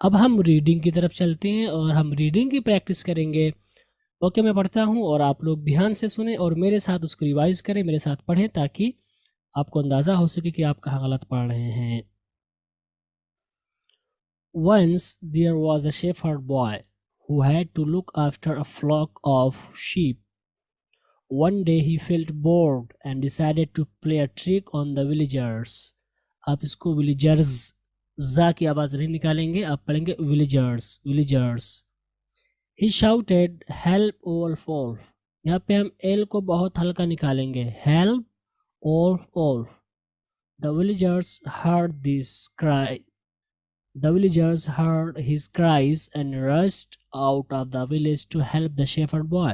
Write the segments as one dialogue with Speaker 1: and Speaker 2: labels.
Speaker 1: अब हम रीडिंग की तरफ चलते हैं और हम रीडिंग की प्रैक्टिस करेंगे। ओके, मैं पढ़ता हूँ और आप लोग ध्यान से सुने और मेरे साथ उसको रिवाइज करें, मेरे साथ पढ़ें ताकि आपको अंदाज़ा हो सके कि आप कहाँ गलत पढ़ रहे हैं। Once there was a shepherd boy who had to look after a flock of sheep. One day he felt bored and decided to play a trick on the villagers. आप इसको villagers जा की आवाज़ नहीं निकालेंगे, आप पढ़ेंगे villagers. He shouted, "Help, wolf, wolf." यहाँ पे हम L को बहुत हल्का निकालेंगे, help, wolf, wolf. The villagers heard this cry. The villagers heard his cries and rushed out of the village to help the shepherd boy.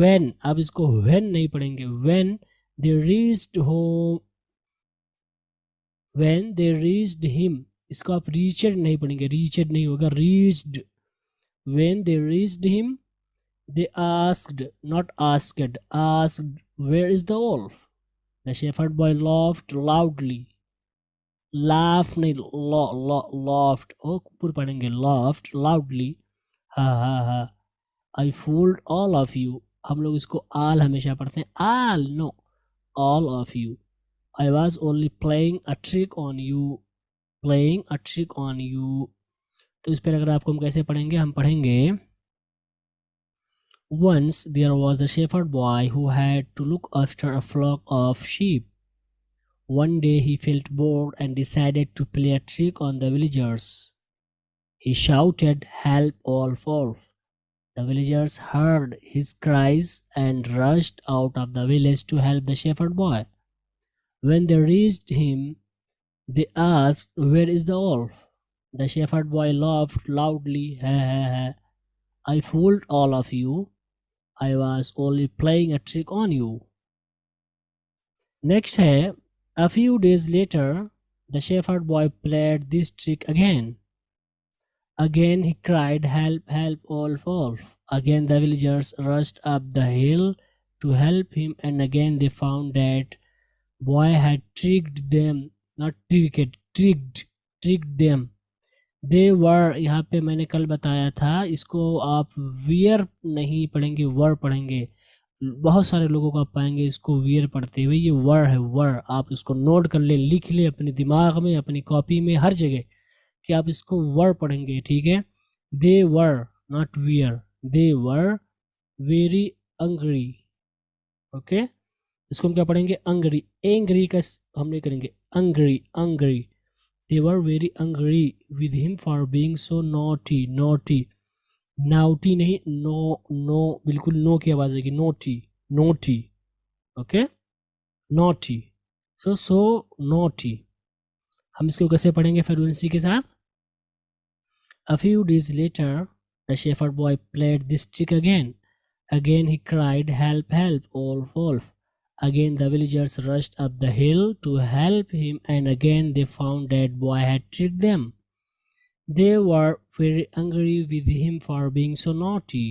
Speaker 1: When, अब इसको when नहीं पढ़ेंगे, when they reached him, इसको आप reached नहीं पढ़ेंगे, reached नहीं होगा, reached. When they reached him, they asked, not asked, where is the wolf? The shepherd boy laughed loudly. Laugh नहीं, laughed. ओ पूरा पढ़ेंगे, laughed loudly. हा हा हा. I fooled all of you. हम लोग इसको all हमेशा पढ़ते हैं. All, no, all of you. I was only playing a trick on you. Playing a trick on you. तो इस पैराग्राफ को हम कैसे पढ़ेंगे? हम पढ़ेंगे, Once there was a shepherd boy who had to look after a flock of sheep. One day he felt bored and decided to play a trick on the villagers. He shouted, "Help, wolf, wolf." The villagers heard his cries and rushed out of the village to help the shepherd boy. When they reached him, they asked, "Where is the wolf?" The shepherd boy laughed loudly. "Ha ha ha. I fooled all of you. I was only playing a trick on you." Next है, a few days later, the shepherd boy played this trick again. Again he cried, "Help, help, wolf, wolf." Again the villagers rushed up the hill to help him, and again they found that boy had tricked them, not tricked them. They were, यहाँ पे मैंने कल बताया था, इसको आप wear नहीं पढ़ेंगे, वर पढ़ेंगे. बहुत सारे लोगों को आप पाएंगे इसको वियर पढ़ते हुए. ये वर है, वर. आप इसको नोट कर ले, लिख ले अपने दिमाग में, अपनी कॉपी में, हर जगह कि आप इसको वर पढ़ेंगे, ठीक है. They were, not wear. They were very angry. Okay, इसको हम क्या पढ़ेंगे? अंग्री. एंग्री का हम नहीं करेंगे, angry. They were very angry with him for being so naughty. Naughty नहीं, no, बिल्कुल नो की आवाज आएगी. naughty. Okay, naughty. So naughty. हम इसको कैसे पढ़ेंगे फ्लुएंसी के साथ? A few days later, the shepherd boy played this trick again. Again he cried, "Help, help, wolf, wolf." Again the villagers rushed up the hill to help him, and again they found that boy had tricked them. They were very angry with him for being so naughty.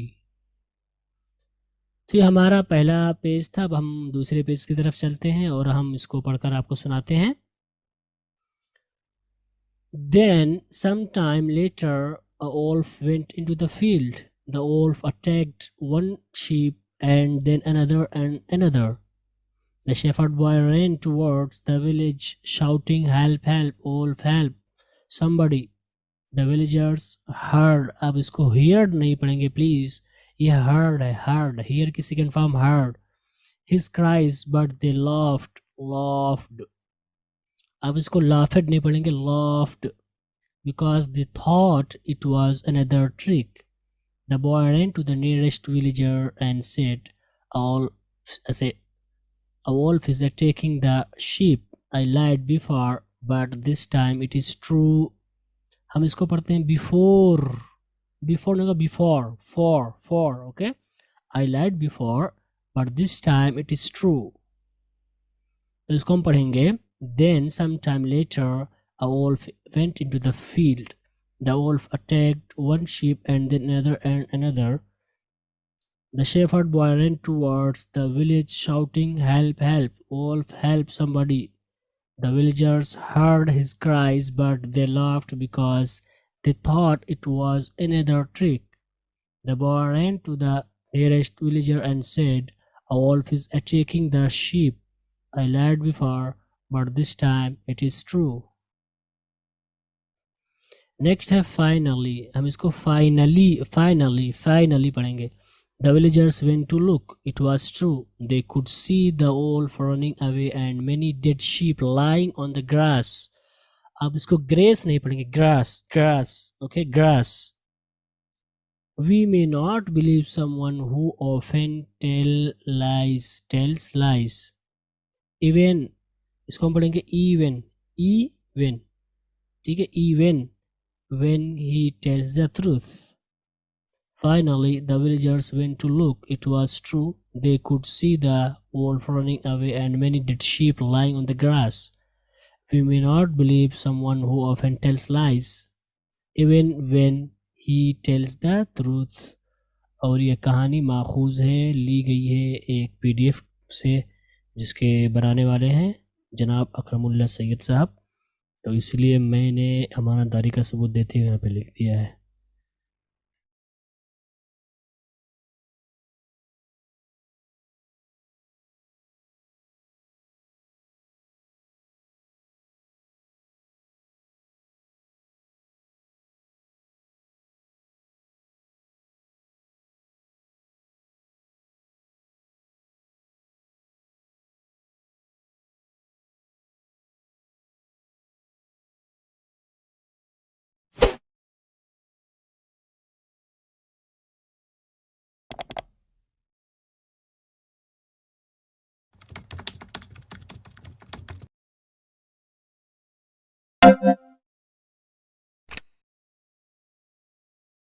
Speaker 1: तो ये हमारा पहला page था. अब हम दूसरे page की तरफ चलते हैं और हम इसको पढ़कर आपको सुनाते हैं. Then some time later a wolf went into the field. The wolf attacked one sheep and then another and another. The shepherd boy ran towards the village shouting, "Help, help, wolf, help, somebody." The villagers heard. अब इसको heard नहीं पढ़ेंगे please, ये heard है, heard. Hear की second form heard. His cries, but they laughed. अब इसको laughed नहीं पढ़ेंगे, laughed, because they thought it was another trick. The boy ran to the nearest villager and said, "A wolf is attacking the sheep. I lied before, but this time it is true." हम इसको पढ़ते हैं before नहीं, before, for, okay. I lied before, but this time it is true. तो इसको हम पढ़ेंगे, then sometime later a wolf went into the field. The wolf attacked one sheep and then another and another. The shepherd boy ran towards the village shouting, "Help, help, wolf, help, somebody." The villagers heard his cries, but they laughed because They thought it was another trick. The boy ran to the nearest villager and said, "A wolf is attacking the sheep. I lied before, but this time it is true." Next है finally. हम इसको finally पढ़ेंगे. The villagers went to look. It was true. They could see the wolf running away and many dead sheep lying on the grass. अब इसको grass नहीं पढ़ेंगे, grass. Okay, grass. We may not believe someone who often tells lies. Even इसको हम पढ़ेंगे even. ठीक है, even when he tells the truth. Finally, the villagers went to look. It was true. They could see the wolf running away and many dead sheep lying on the grass. We may not believe someone who often tells lies, even when he tells the truth. और ये कहानी माखूज है, ली गई है एक PDF से, जिसके बनाने वाले हैं जनाब अकरमुल्ला सैयद साहब. तो इसलिए मैंने अमानतदारी का सबूत देते हुए यहाँ पे लिख दिया है.